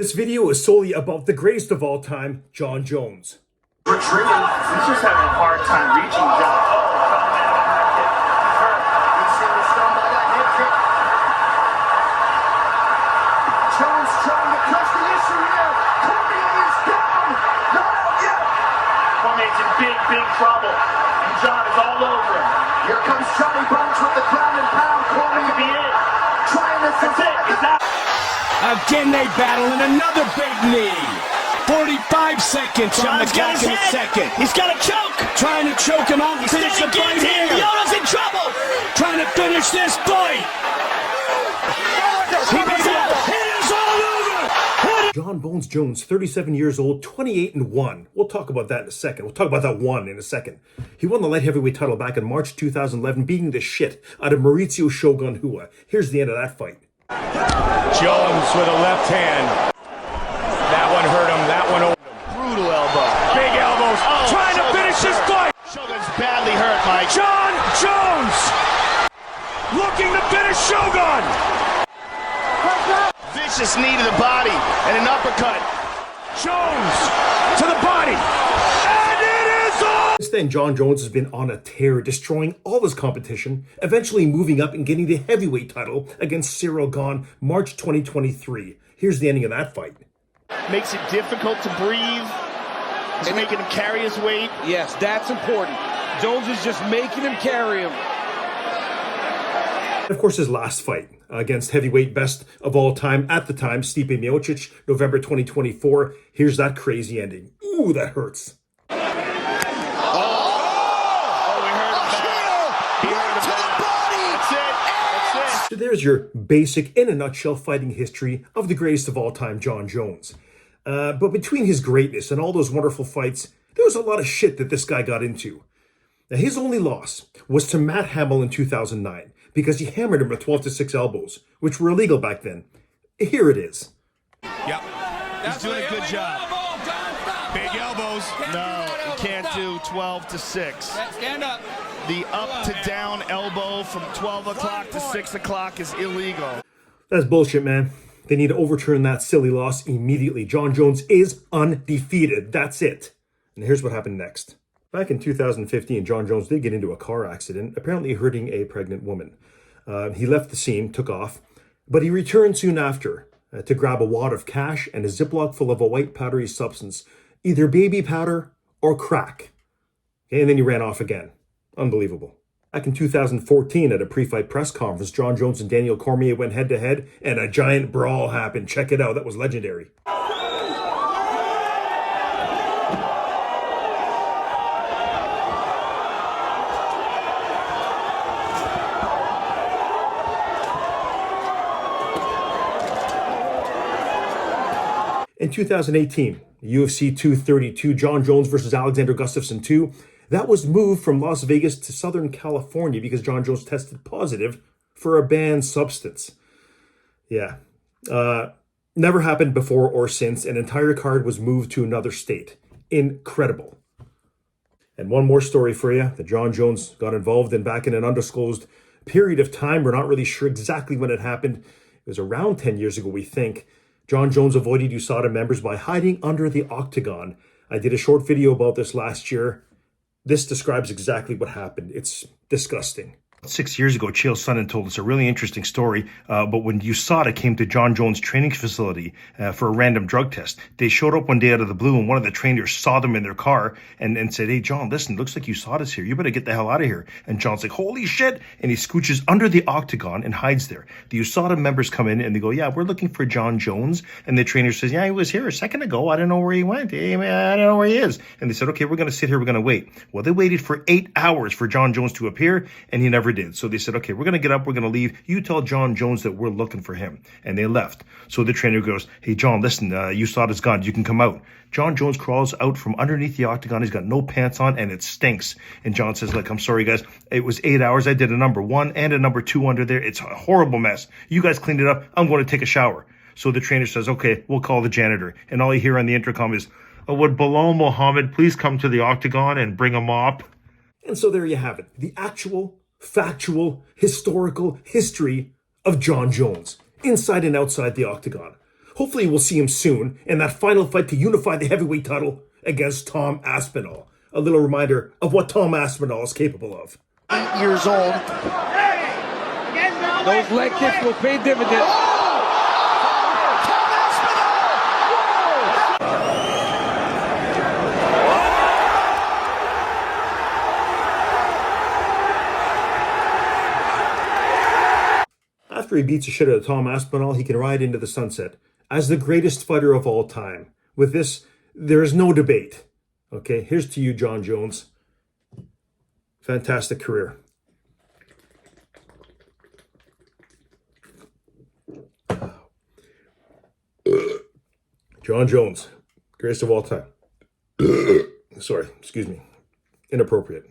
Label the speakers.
Speaker 1: This video is solely about the greatest of all time, Jon Jones.
Speaker 2: Retreating. He's just having a hard time reaching Jon. Jones trying to catch the issue here. Cormier is down. Not out yet. Cormier's in big trouble. And Jon is all over him. Here comes Johnny Bones with the ground and pound. Cormier could be it. Trying to survive. He's out.
Speaker 3: Again they battle in another big knee. 45 seconds on the clock in a second.
Speaker 4: He's got a choke.
Speaker 3: Trying to choke him out and finish the fight here.
Speaker 4: Yoda's in trouble.
Speaker 3: Trying to finish this fight. It is all over.
Speaker 1: Jon Bones Jones, 37 years old, 28-1. We'll talk about that in a second. We'll talk about that one in a second. He won the light heavyweight title back in March 2011, beating the shit out of Mauricio Shogun Hua. Here's the end of that fight.
Speaker 3: Jones with a left hand. That one hurt him. That one opened him.
Speaker 4: Brutal elbow.
Speaker 3: Big elbows. Trying to finish this fight.
Speaker 4: Shogun's badly hurt, Mike.
Speaker 3: Jon Jones looking to finish Shogun.
Speaker 4: Vicious knee to the body and an uppercut.
Speaker 3: Jones to the body. And it is all.
Speaker 1: Since then, Jon Jones has been on a tear, destroying all his competition, eventually moving up and getting the heavyweight title against Cyril Gane, March 2023. Here's the ending of that fight.
Speaker 4: Makes it difficult to breathe. He's making him carry his weight.
Speaker 3: Yes, that's important. Jones is just making him carry him.
Speaker 1: Of course, his last fight against heavyweight best of all time at the time, Stipe Miocic, November 2024. Here's that crazy ending. Ooh, that hurts. So there's your basic, in a nutshell, fighting history of the greatest of all time, Jon Jones. But between his greatness and all those wonderful fights, there was a lot of shit that this guy got into. Now, his only loss was to Matt Hamill in 2009 because he hammered him with 12-6 elbows, which were illegal back then. Here it is.
Speaker 3: Yep.
Speaker 4: He's doing a good job.
Speaker 3: Big elbows.
Speaker 4: No, you can't do 12-6.
Speaker 3: Stand up.
Speaker 4: The up to down elbow from 12 o'clock to 6 o'clock is illegal.
Speaker 1: That's bullshit, man. They need to overturn that silly loss immediately. Jon Jones is undefeated. That's it. And here's what happened next. Back in 2015, Jon Jones did get into a car accident, apparently hurting a pregnant woman. He left the scene, took off, but he returned soon after to grab a wad of cash and a Ziploc full of a white powdery substance, either baby powder or crack. And then he ran off again. Unbelievable. Back in 2014, at a pre-fight press conference, Jon Jones and Daniel Cormier went head-to-head, and a giant brawl happened. Check it out. That was legendary. In 2018, UFC 232, Jon Jones versus Alexander Gustafsson 2, that was moved from Las Vegas to Southern California because Jon Jones tested positive for a banned substance. Yeah. Never happened before or since. An entire card was moved to another state. Incredible. And one more story for you that Jon Jones got involved in back in an undisclosed period of time. We're not really sure exactly when it happened. It was around 10 years ago, we think. Jon Jones avoided USADA members by hiding under the octagon. I did a short video about this last year. This describes exactly what happened. It's disgusting. 6 years ago, Chael Sonnen told us a really interesting story, but when USADA came to Jon Jones' training facility for a random drug test, they showed up one day out of the blue, and one of the trainers saw them in their car and said, "Hey, Jon, listen, looks like USADA's here. You better get the hell out of here." And Jon's like, "Holy shit!" And he scooches under the octagon and hides there. The USADA members come in and they go, "Yeah, we're looking for Jon Jones." And the trainer says, "Yeah, he was here a second ago. I don't know where he went. I don't know where he is." And they said, "Okay, we're going to sit here. We're going to wait." Well, they waited for 8 hours for Jon Jones to appear, and he never did. So they said, "Okay, we're going to get up. We're going to leave. You tell Jon Jones that we're looking for him." And they left. So the trainer goes, "Hey, Jon, listen, USADA's gone. You can come out." Jon Jones crawls out from underneath the octagon. He's got no pants on, and it stinks. And Jon says, "Look, I'm sorry, guys. It was 8 hours. I did a number 1 and a number 2 under there. It's a horrible mess. You guys cleaned it up. I'm going to take a shower." So the trainer says, "Okay, we'll call the janitor." And all you hear on the intercom is, "Would Bilal Muhammad please come to the octagon and bring a mop?" And so there you have it. The actual, factual, historical history of Jon Jones, inside and outside the octagon. Hopefully we'll see him soon in that final fight to unify the heavyweight title against Tom Aspinall. A little reminder of what Tom Aspinall is capable of.
Speaker 2: 8 years old.
Speaker 3: Those leg kicks will pay dividends.
Speaker 1: After he beats the shit out of Tom Aspinall, he can ride into the sunset as the greatest fighter of all time. With this, there is no debate. Okay, here's to you, Jon Jones. Fantastic career. Jon Jones, greatest of all time. Sorry, excuse me. Inappropriate.